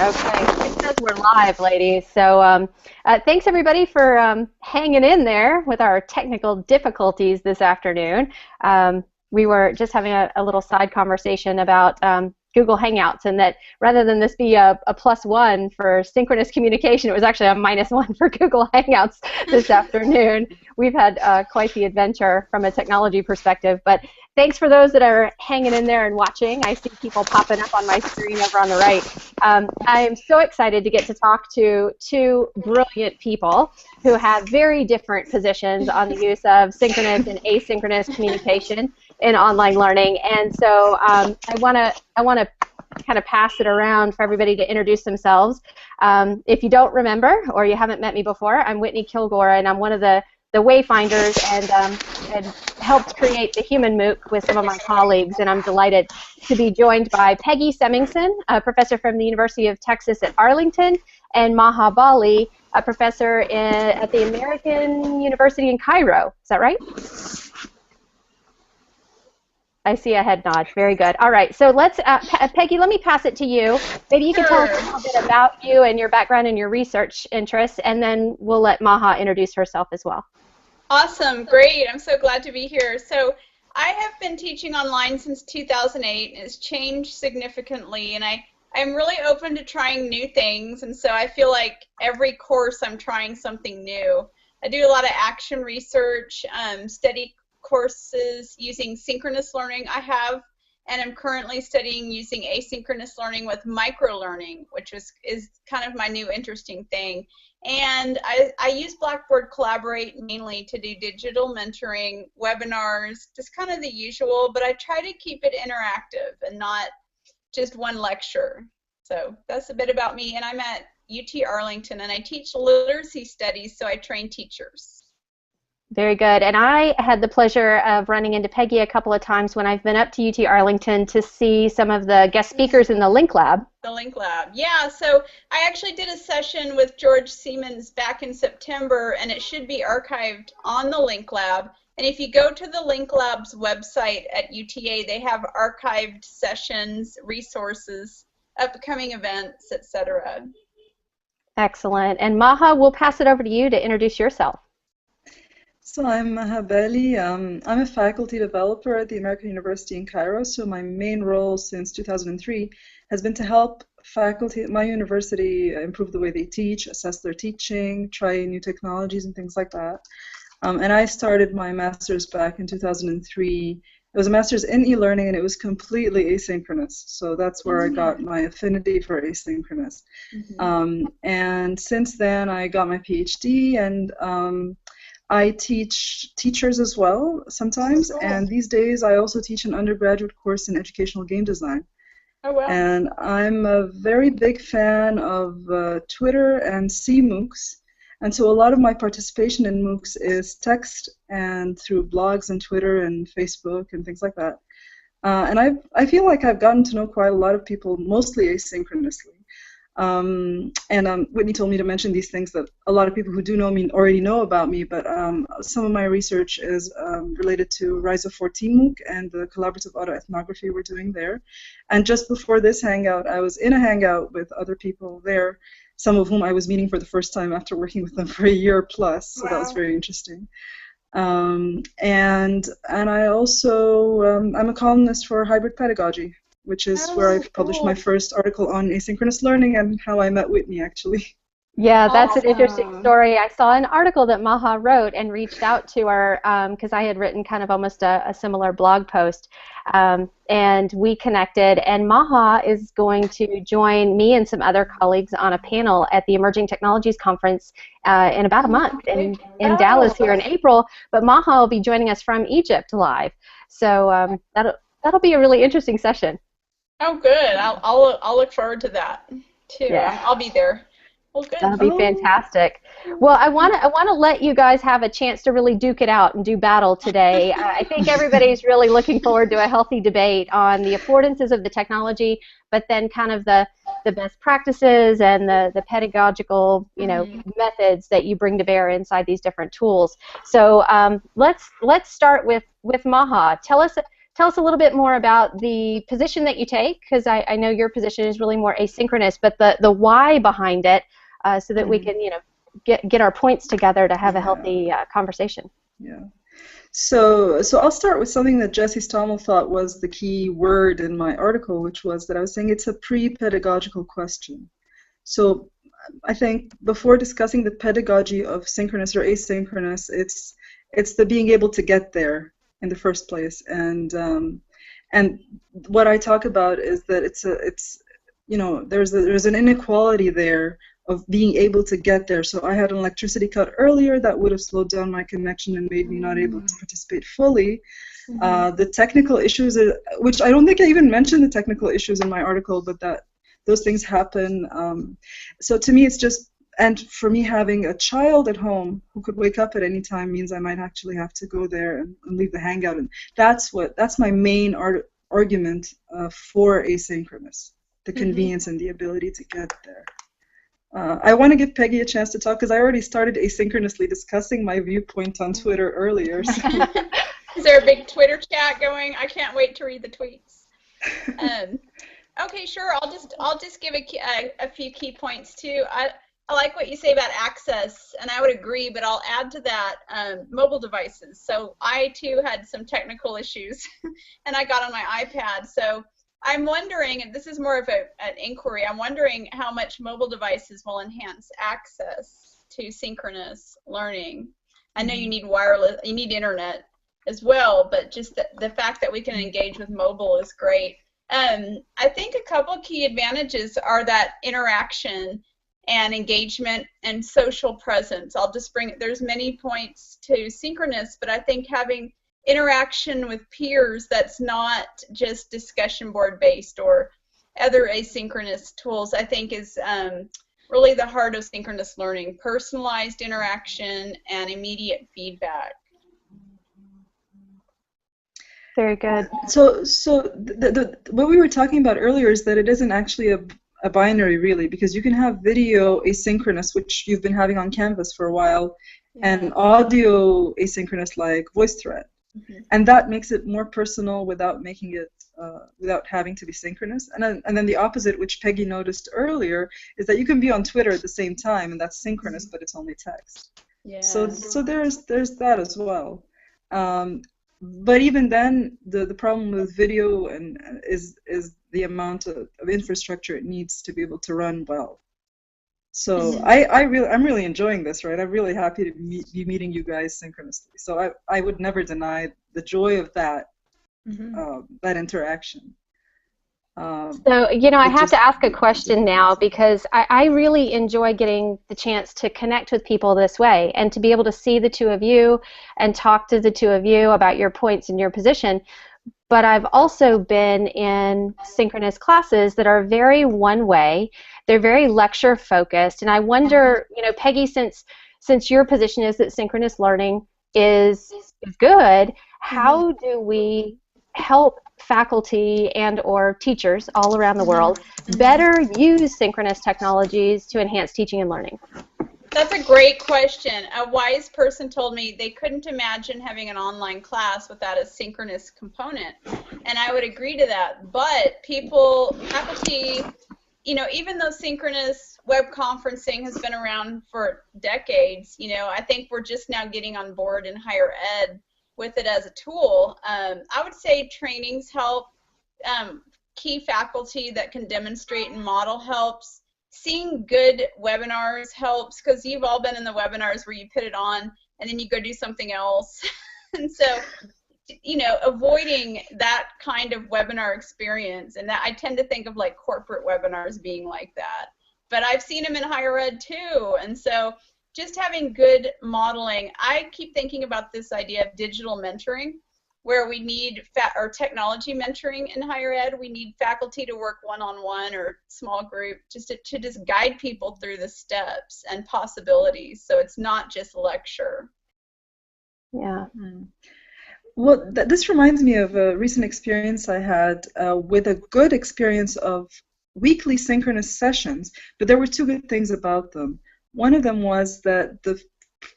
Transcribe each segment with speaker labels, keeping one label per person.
Speaker 1: Okay, it says we're live, ladies. So thanks everybody for hanging in there with our technical difficulties this afternoon. We were just having a little side conversation about Google Hangouts, and that rather than this be a +1 for synchronous communication, it was actually a -1 for Google Hangouts this afternoon. We've had quite the adventure from a technology perspective, but thanks for those that are hanging in there and watching. I see people popping up on my screen over on the right. I'm so excited to get to talk to two brilliant people who have very different positions on the use of synchronous and asynchronous communication in online learning. And so I want to kind of pass it around for everybody to introduce themselves. If you don't remember or you haven't met me before, I'm Whitney Kilgore, and I'm one of the wayfinders and helped create the Human MOOC with some of my colleagues, and I'm delighted to be joined by Peggy Semingson, a professor from the University of Texas at Arlington, and Maha Bali, a professor at the American University in Cairo. Is that right? I see a head nod. Very good. All right, so let's, Peggy, let me pass it to you. Maybe you can tell us a little bit about you and your background and your research interests, and then we'll let Maha introduce herself as well.
Speaker 2: Awesome, great. I'm so glad to be here. So I have been teaching online since 2008, and it's changed significantly, and I'm really open to trying new things, and so I feel like every course I'm trying something new. I do a lot of action research, study courses using synchronous learning and I'm currently studying using asynchronous learning with microlearning, which is kind of my new interesting thing. And I use Blackboard Collaborate mainly to do digital mentoring, webinars, just kind of the usual, but I try to keep it interactive and not just one lecture. So that's a bit about me, and I'm at UT Arlington, and I teach literacy studies, so I train teachers.
Speaker 1: Very good. And I had the pleasure of running into Peggy a couple of times when I've been up to UT Arlington to see some of the guest speakers in the Link Lab.
Speaker 2: The Link Lab, yeah. So I actually did a session with George Siemens back in September, and it should be archived on the Link Lab. And if you go to the Link Lab's website at UTA, they have archived sessions, resources, upcoming events, etc.
Speaker 1: Excellent. And Maha, we'll pass it over to you to introduce yourself.
Speaker 3: So I'm Maha Bali. I'm a faculty developer at the American University in Cairo, so my main role since 2003 has been to help faculty at my university improve the way they teach, assess their teaching, try new technologies and things like that. And I started my master's back in 2003. It was a master's in e-learning, and it was completely asynchronous, so that's where I got my affinity for asynchronous. And since then I got my PhD, and I teach teachers as well sometimes, and these days I also teach an undergraduate course in educational game design.
Speaker 2: Oh, wow.
Speaker 3: And I'm a very big fan of Twitter and MOOCs, and so a lot of my participation in MOOCs is text and through blogs and Twitter and Facebook and things like that. And I feel like I've gotten to know quite a lot of people, mostly asynchronously. Whitney told me to mention these things that a lot of people who do know me already know about me, but some of my research is related to Rise of 14 MOOC and the collaborative autoethnography we're doing there. And just before this hangout, I was in a hangout with other people there, some of whom I was meeting for the first time after working with them for a year plus, so that was very interesting. And I also, I'm a columnist for Hybrid Pedagogy, which is where I've published my first article on asynchronous learning and how I met Whitney, actually.
Speaker 1: Yeah, that's an interesting story. I saw an article that Maha wrote and reached out to her because I had written kind of almost a similar blog post. And we connected, and Maha is going to join me and some other colleagues on a panel at the Emerging Technologies Conference in about a month in Dallas here in April. But Maha will be joining us from Egypt live. So that'll be a really interesting session.
Speaker 2: Oh, good. I'll look forward to that too. Yeah. I'll be there. Well, good.
Speaker 1: That'll be fantastic. Well, I want to let you guys have a chance to really duke it out and do battle today. I think everybody's really looking forward to a healthy debate on the affordances of the technology, but then kind of the best practices and the pedagogical methods that you bring to bear inside these different tools. So let's start with Maha. Tell us tell us a little bit more about the position that you take, because I know your position is really more asynchronous, but the why behind it, so that we can get our points together to have a healthy conversation.
Speaker 3: Yeah. So I'll start with something that Jesse Stommel thought was the key word in my article, which was that I was saying it's a pre-pedagogical question. So I think before discussing the pedagogy of synchronous or asynchronous, it's the being able to get there in the first place. And what I talk about is that there's an inequality there of being able to get there. So I had an electricity cut earlier that would have slowed down my connection and made me not able to participate fully. The technical issues, which I don't think I even mentioned the technical issues in my article, but that those things happen. So to me, it's just, and for me, having a child at home who could wake up at any time means I might actually have to go there and leave the hangout. And that's my main argument for asynchronous, the convenience and the ability to get there. I want to give Peggy a chance to talk because I already started asynchronously discussing my viewpoint on Twitter earlier. So.
Speaker 2: Is there a big Twitter chat going? I can't wait to read the tweets. Okay, sure. I'll just give a few key points too. I like what you say about access, and I would agree, but I'll add to that mobile devices. So I too had some technical issues, and I got on my iPad. So I'm wondering, and this is more of an inquiry, I'm wondering how much mobile devices will enhance access to synchronous learning. I know you need wireless, you need internet as well, but just the fact that we can engage with mobile is great. I think a couple of key advantages are that interaction and engagement and social presence. I'll just there's many points to synchronous, but I think having interaction with peers that's not just discussion board based or other asynchronous tools, I think is really the heart of synchronous learning. Personalized interaction and immediate feedback.
Speaker 1: Very good.
Speaker 3: So what we were talking about earlier is that it isn't actually a binary, really, because you can have video asynchronous, which you've been having on Canvas for a while, and audio asynchronous like VoiceThread. And that makes it more personal without making it without having to be synchronous. And then the opposite, which Peggy noticed earlier, is that you can be on Twitter at the same time, and that's synchronous, but it's only text. Yeah. So there's that as well. But even then, the problem with video is the amount of infrastructure it needs to be able to run well. So I'm really enjoying this, right? I'm really happy to be meeting you guys synchronously. So I would never deny the joy of that that interaction.
Speaker 1: So, I have to ask a question now, because I really enjoy getting the chance to connect with people this way and to be able to see the two of you and talk to the two of you about your points and your position. But I've also been in synchronous classes that are very one-way. They're very lecture-focused. And I wonder, Peggy, since your position is that synchronous learning is good, how do we help faculty and or teachers all around the world better use synchronous technologies to enhance teaching and learning?
Speaker 2: That's a great question. A wise person told me they couldn't imagine having an online class without a synchronous component, and I would agree to that. But faculty, even though synchronous web conferencing has been around for decades, I think we're just now getting on board in higher ed with it as a tool. I would say trainings help. Key faculty that can demonstrate and model helps. Seeing good webinars helps, because you've all been in the webinars where you put it on and then you go do something else. And so, avoiding that kind of webinar experience, and that I tend to think of like corporate webinars being like that. But I've seen them in higher ed too, and so just having good modeling. I keep thinking about this idea of digital mentoring, where we need or technology mentoring in higher ed. We need faculty to work one-on-one or small group just to just guide people through the steps and possibilities, so it's not just lecture.
Speaker 1: Yeah.
Speaker 3: Well, this reminds me of a recent experience I had with a good experience of weekly synchronous sessions, but there were two good things about them. One of them was that the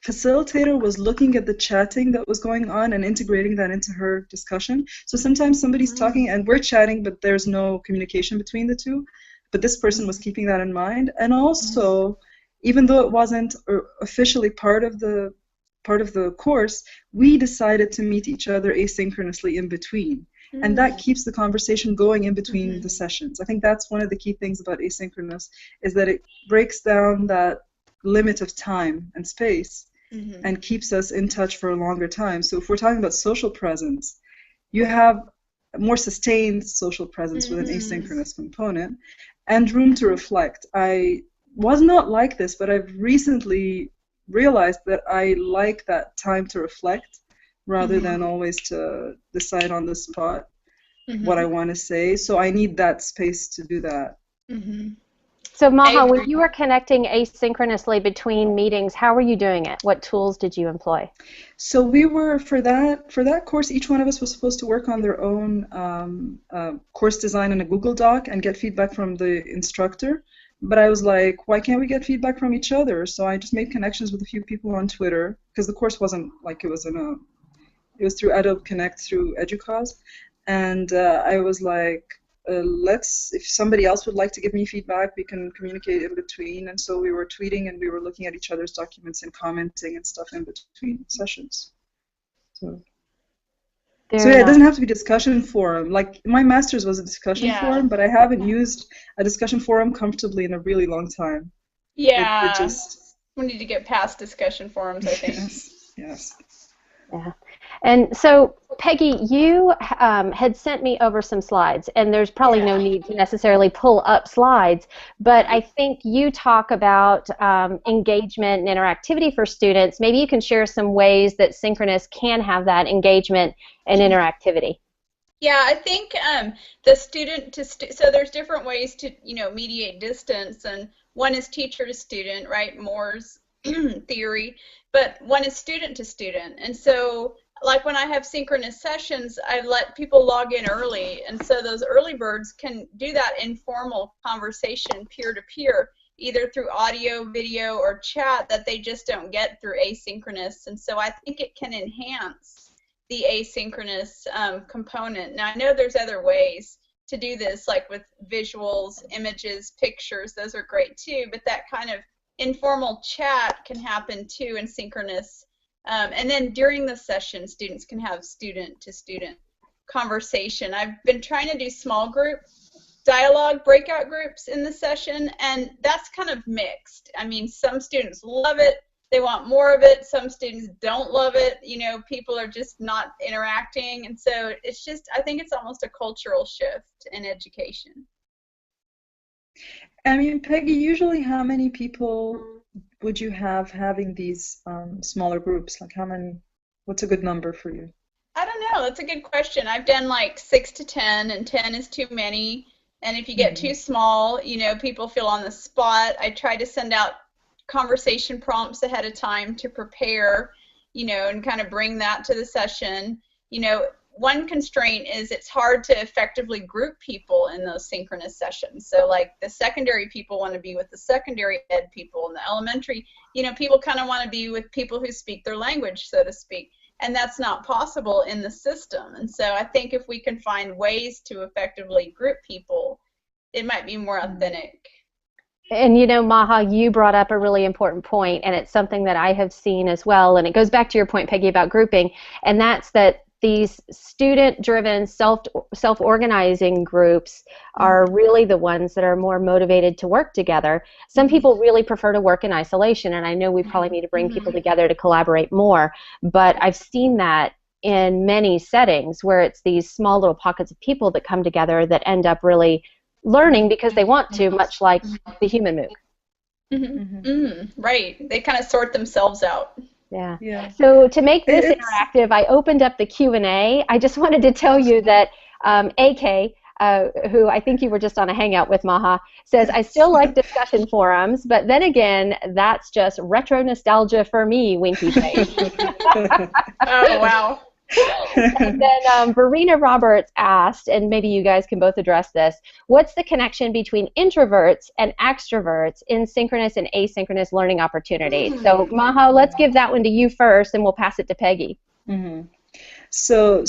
Speaker 3: facilitator was looking at the chatting that was going on and integrating that into her discussion. So sometimes somebody's talking and we're chatting, but there's no communication between the two. But this person was keeping that in mind. And also, even though it wasn't officially part of the course, we decided to meet each other asynchronously in between. And that keeps the conversation going in between the sessions. I think that's one of the key things about asynchronous, is that it breaks down that limit of time and space and keeps us in touch for a longer time. So if we're talking about social presence, you have a more sustained social presence with an asynchronous component and room to reflect. I was not like this, but I've recently realized that I like that time to reflect rather than always to decide on the spot what I want to say. So I need that space to do that.
Speaker 1: So Maha, when you were connecting asynchronously between meetings, how were you doing it? What tools did you employ?
Speaker 3: So we were, for that course, each one of us was supposed to work on their own course design in a Google Doc and get feedback from the instructor. But I was like, why can't we get feedback from each other? So I just made connections with a few people on Twitter, because the course wasn't like it was through Adobe Connect through Educause. And I was like, if somebody else would like to give me feedback, we can communicate in between. And so we were tweeting and we were looking at each other's documents and commenting and stuff in between sessions. So yeah, it doesn't have to be discussion forum. Like my master's was a discussion forum, but I haven't used a discussion forum comfortably in a really long time.
Speaker 2: Yeah, we need to get past discussion forums, I think.
Speaker 3: Yes.
Speaker 1: Yeah. And so, Peggy, you had sent me over some slides, and there's probably no need to necessarily pull up slides, but I think you talk about engagement and interactivity for students. Maybe you can share some ways that Synchronous can have that engagement and interactivity.
Speaker 2: Yeah, I think the student to so there's different ways to mediate distance, and one is teacher to student, right? Moore's theory, but one is student to student, and so like when I have synchronous sessions, I let people log in early, and so those early birds can do that informal conversation peer-to-peer, either through audio, video, or chat that they just don't get through asynchronous. And so I think it can enhance the asynchronous component. Now I know there's other ways to do this, like with visuals, images, pictures, those are great too, but that kind of informal chat can happen too in synchronous. And then during the session, students can have student-to-student conversation. I've been trying to do small group dialogue breakout groups in the session, and that's kind of mixed. I mean, some students love it. They want more of it. Some students don't love it. People are just not interacting. And so it's just, I think it's almost a cultural shift in education.
Speaker 3: I mean, Peggy, usually how many people would you have having these smaller groups? Like how many, what's a good number for you?
Speaker 2: I don't know. That's a good question. I've done like 6 to 10, and 10 is too many. And if you get too small, people feel on the spot. I try to send out conversation prompts ahead of time to prepare, and kind of bring that to the session. One constraint is it's hard to effectively group people in those synchronous sessions. So like the secondary people want to be with the secondary ed people, and the elementary, people kind of want to be with people who speak their language, so to speak. And that's not possible in the system. And so I think if we can find ways to effectively group people, it might be more authentic.
Speaker 1: And Maha, you brought up a really important point, and it's something that I have seen as well, and it goes back to your point, Peggy, about grouping, and that's that these student-driven, self-organizing groups are really the ones that are more motivated to work together. Some people really prefer to work in isolation, and I know we probably need to bring people together to collaborate more, but I've seen that in many settings where it's these small little pockets of people that come together that end up really learning because they want to, much like the human MOOC.
Speaker 2: Right. They kind of sort themselves out.
Speaker 1: Yeah. So to make this interactive, I opened up the Q&A. I just wanted to tell you that AK, who I think you were just on a hangout with, Maha, says, I still like discussion forums, but then again, that's just retro nostalgia for me, winky face.
Speaker 2: Oh, wow.
Speaker 1: And then Verena Roberts asked, and maybe you guys can both address this, what's the connection between introverts and extroverts in synchronous and asynchronous learning opportunities? So Maha, let's give that one to you first, and we'll pass it to Peggy.
Speaker 3: Mm-hmm. So,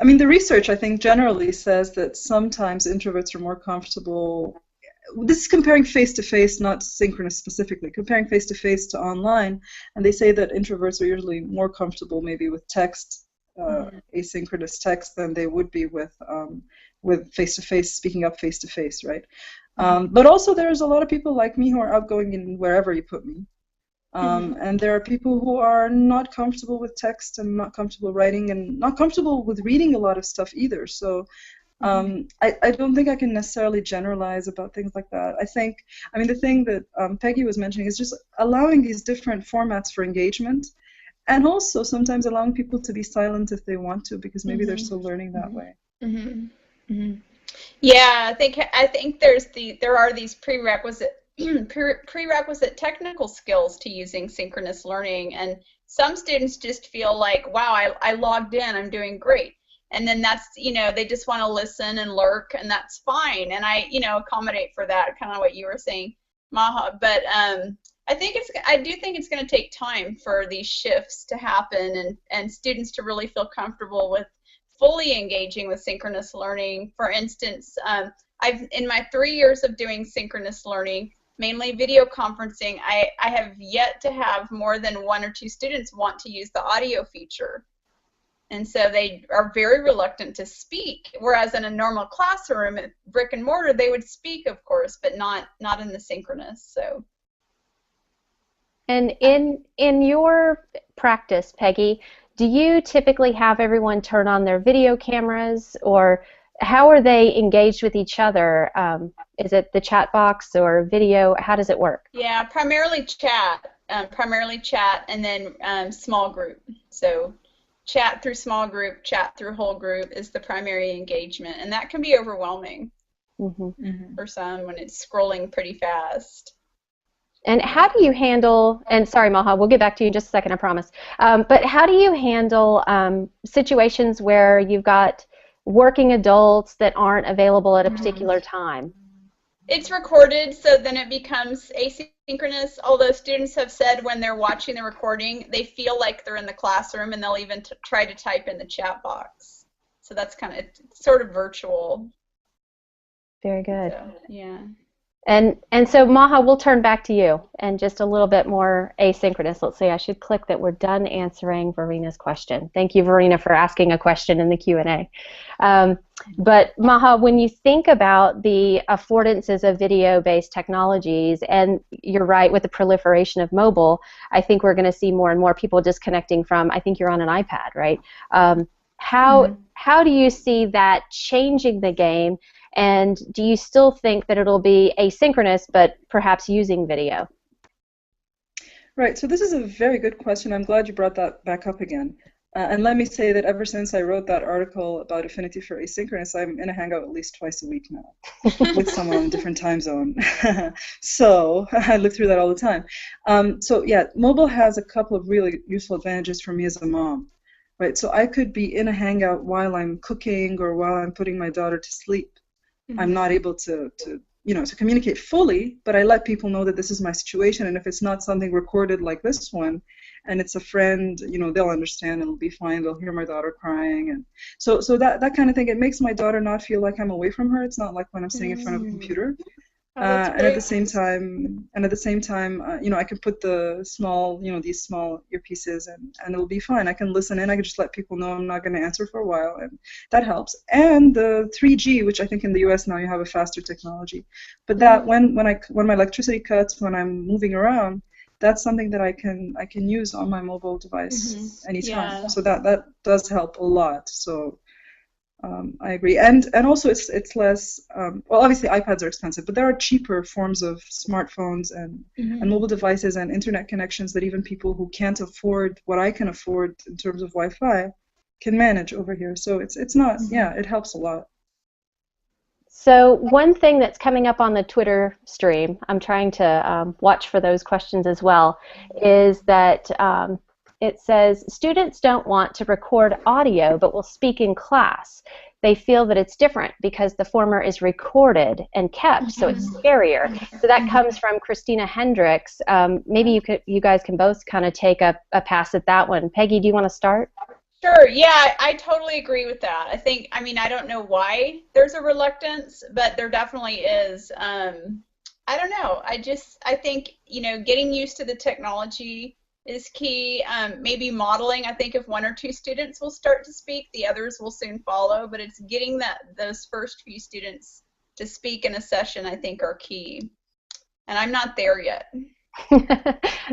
Speaker 3: I mean, the research, I think, generally says that sometimes introverts are more comfortable. This is comparing face-to-face, not synchronous specifically, comparing face-to-face to online, and they say that introverts are usually more comfortable maybe with text, asynchronous text, than they would be with face-to-face, speaking up face-to-face, right? But also there's a lot of people like me who are outgoing in wherever you put me. And there are people who are not comfortable with text and not comfortable writing and not comfortable with reading a lot of stuff either. So I don't think I can necessarily generalize about things like that. I mean, the thing that Peggy was mentioning is just allowing these different formats for engagement, and also sometimes allowing people to be silent if they want to, because maybe they're still learning that way.
Speaker 2: Yeah, I think there are these prerequisite technical skills to using synchronous learning, and some students just feel like, wow, I logged in, I'm doing great, and then that's, they just want to listen and lurk, and that's fine, and I accommodate for that, kind of what you were saying, Maha. But I do think it's going to take time for these shifts to happen, and students to really feel comfortable with fully engaging with synchronous learning. For instance, in my 3 years of doing synchronous learning, mainly video conferencing, I have yet to have more than 1 or 2 students want to use the audio feature. And so they are very reluctant to speak, whereas in a normal classroom, at brick and mortar, they would speak, of course, but not in the synchronous. So.
Speaker 1: And in your practice, Peggy, do you typically have everyone turn on their video cameras, or how are they engaged with each other? Is it the chat box or video? How does it work?
Speaker 2: Yeah, primarily chat, and then small group. So chat through small group, chat through whole group is the primary engagement, and that can be overwhelming for some when it's scrolling pretty fast.
Speaker 1: And how do you handle, and sorry Maha, we'll get back to you in just a second, I promise, but how do you handle situations where you've got working adults that aren't available at a particular time?
Speaker 2: It's recorded, so then it becomes asynchronous, although students have said when they're watching the recording, they feel like they're in the classroom, and they'll even try to type in the chat box. So that's kind of sort of virtual.
Speaker 1: Very good.
Speaker 2: So, yeah.
Speaker 1: And so Maha, we'll turn back to you and just a little bit more asynchronous. Let's say I should click that we're done answering Verena's question. Thank you, Verena, for asking a question in the Q&A. But Maha, when you think about the affordances of video-based technologies, and you're right, with the proliferation of mobile, I think we're going to see more and more people disconnecting from, I think you're on an iPad, right? How do you see that changing the game? And do you still think that it'll be asynchronous, but perhaps using video?
Speaker 3: Right, so this is a very good question. I'm glad you brought that back up again. And let me say that ever since I wrote that article about affinity for asynchronous, I'm in a Hangout at least twice a week now with someone in a different time zone. So I live through that all the time. So yeah, mobile has a couple of really useful advantages for me as a mom. Right, so I could be in a Hangout while I'm cooking or while I'm putting my daughter to sleep. I'm not able to communicate fully, but I let people know that this is my situation, and if it's not something recorded like this one, and it's a friend, they'll understand and it'll be fine. They'll hear my daughter crying, and so that kind of thing. It makes my daughter not feel like I'm away from her. It's not like when I'm sitting in front of a computer. And at the same time, I can put the small, these small earpieces, and it'll be fine. I can listen in. I can just let people know I'm not going to answer for a while, and that helps. And the 3G, which I think in the U.S. now you have a faster technology, but that when my electricity cuts, when I'm moving around, that's something that I can use on my mobile device anytime. Yeah. So that does help a lot. So. I agree, and also it's less. Well, obviously iPads are expensive, but there are cheaper forms of smartphones and mobile devices and internet connections that even people who can't afford what I can afford in terms of Wi-Fi can manage over here. So it's not. Yeah, it helps a lot.
Speaker 1: So one thing that's coming up on the Twitter stream, I'm trying to watch for those questions as well, is that it says, students don't want to record audio but will speak in class. They feel that it's different because the former is recorded and kept, so it's scarier. So that comes from Christina Hendricks. Maybe you guys can both kind of take a pass at that one. Peggy, do you want to start?
Speaker 2: Sure, yeah, I totally agree with that. I mean, I don't know why there's a reluctance, but there definitely is. I don't know. I think, getting used to the technology is key. Maybe modeling. I think if one or two students will start to speak, the others will soon follow. But it's getting those first few students to speak in a session, I think, are key. And I'm not there yet.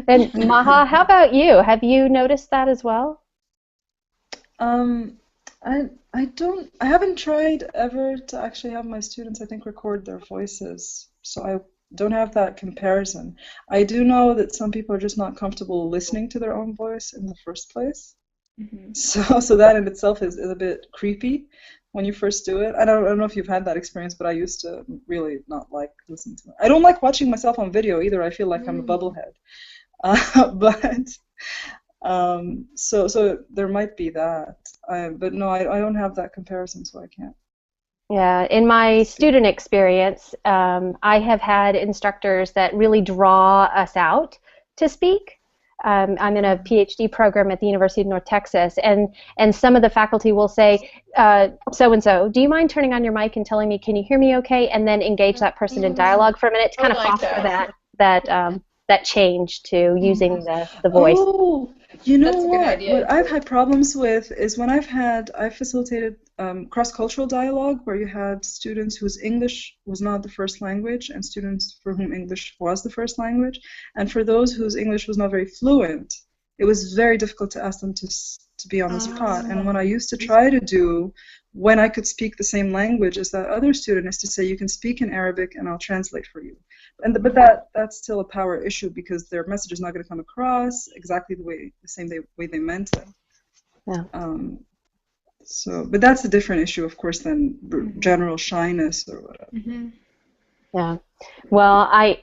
Speaker 1: And Maha, how about you? Have you noticed that as well?
Speaker 3: I haven't tried ever to actually have my students, I think, record their voices. So I don't have that comparison. I do know that some people are just not comfortable listening to their own voice in the first place. Mm-hmm. So that in itself is a bit creepy when you first do it. I don't know if you've had that experience, but I used to really not like listening to it. I don't like watching myself on video either. I feel like I'm a bubblehead. So there might be that. But no, I don't have that comparison, so I can't.
Speaker 1: Yeah, in my student experience, I have had instructors that really draw us out to speak. I'm in a PhD program at the University of North Texas, and some of the faculty will say, so-and-so, do you mind turning on your mic and telling me, can you hear me okay? And then engage that person in dialogue for a minute to kind of foster that change to using the voice.
Speaker 3: Oh, you know what I've had problems with is when I've facilitated cross-cultural dialogue where you had students whose English was not the first language and students for whom English was the first language, and for those whose English was not very fluent, it was very difficult to ask them to be on the spot. And what I used to try to do when I could speak the same language as that other student is to say, you can speak in Arabic and I'll translate for you. But that's still a power issue because their message is not going to come across exactly the same way they meant it.
Speaker 1: Yeah.
Speaker 3: But that's a different issue, of course, than general shyness or whatever.
Speaker 1: Mm-hmm. Yeah. Well, I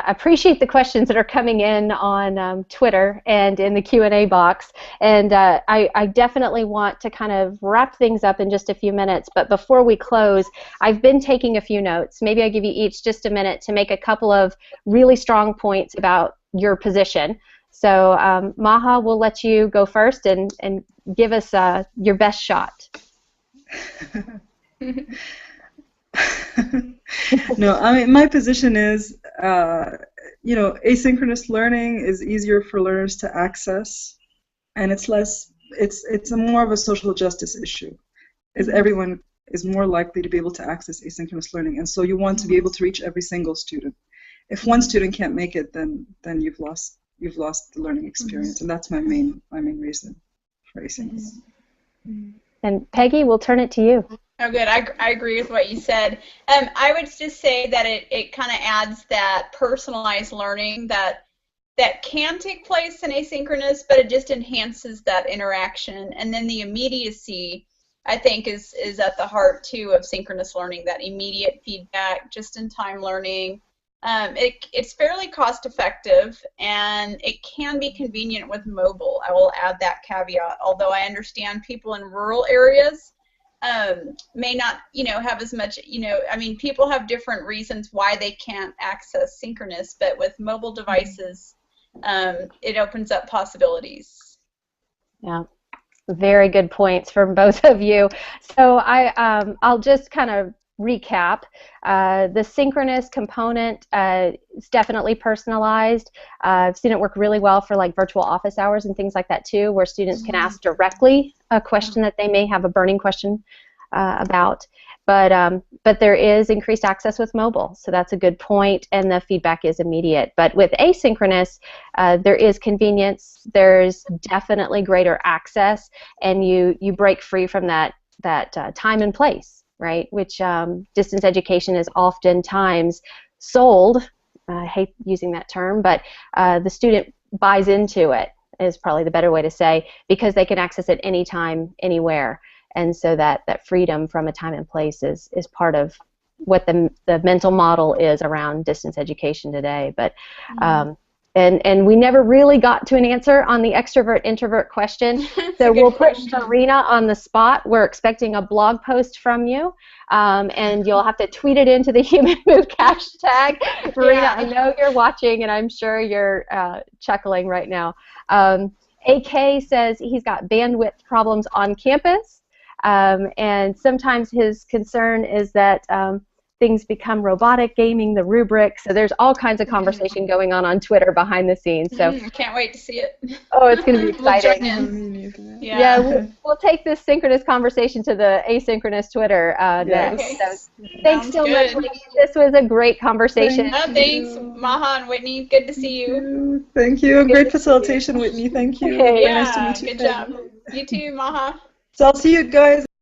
Speaker 1: appreciate the questions that are coming in on Twitter and in the Q&A box, and I definitely want to kind of wrap things up in just a few minutes, but before we close, I've been taking a few notes. Maybe I give you each just a minute to make a couple of really strong points about your position. So Maha, we'll let you go first and give us your best shot.
Speaker 3: No, I mean, my position is, asynchronous learning is easier for learners to access, and it's more of a social justice issue, as everyone is more likely to be able to access asynchronous learning, and so you want to be able to reach every single student. If one student can't make it, then you've lost the learning experience, and that's my main reason for asynchronous.
Speaker 1: And Peggy, we'll turn it to you.
Speaker 2: Oh, good. I agree with what you said. I would just say that it kind of adds that personalized learning that can take place in asynchronous, but it just enhances that interaction. And then the immediacy, I think, is at the heart, too, of synchronous learning, that immediate feedback, just-in-time learning. It's fairly cost-effective, and it can be convenient with mobile. I will add that caveat, although I understand people in rural areas may not, have as much, I mean, people have different reasons why they can't access synchronous, but with mobile devices, it opens up possibilities.
Speaker 1: Yeah, very good points from both of you. So I'll just kind of recap. The synchronous component is definitely personalized. I've seen it work really well for like virtual office hours and things like that too, where students can ask directly a question that they may have a burning question about. But there is increased access with mobile, so that's a good point, and the feedback is immediate. But with asynchronous, there is convenience. There's definitely greater access, and you break free from that time and place, right? Which distance education is oftentimes sold. I hate using that term, but the student buys into it is probably the better way to say, because they can access it anytime, anywhere. And so that freedom from a time and place is part of what the mental model is around distance education today. But and we never really got to an answer on the extrovert-introvert question. So we'll put Marina on the spot. We're expecting a blog post from you, and you'll have to tweet it into the Human MOOC hashtag. Marina,
Speaker 2: Yeah.
Speaker 1: I know you're watching, and I'm sure you're chuckling right now. AK says he's got bandwidth problems on campus, and sometimes his concern is that things become robotic, gaming the rubric. So there's all kinds of conversation going on Twitter behind the scenes. So
Speaker 2: can't wait to see it.
Speaker 1: Oh, it's going to be exciting.
Speaker 2: We'll join in.
Speaker 1: Yeah, we'll take this synchronous conversation to the asynchronous Twitter next.
Speaker 2: Okay.
Speaker 1: So thanks so much, ladies. This was a great conversation.
Speaker 2: Thanks, Maha and Whitney. Good to see you.
Speaker 3: Thank you. Great facilitation, Whitney. Thank you.
Speaker 1: Okay.
Speaker 3: Very nice to meet you.
Speaker 2: Good job. You too, Maha.
Speaker 3: So I'll see you guys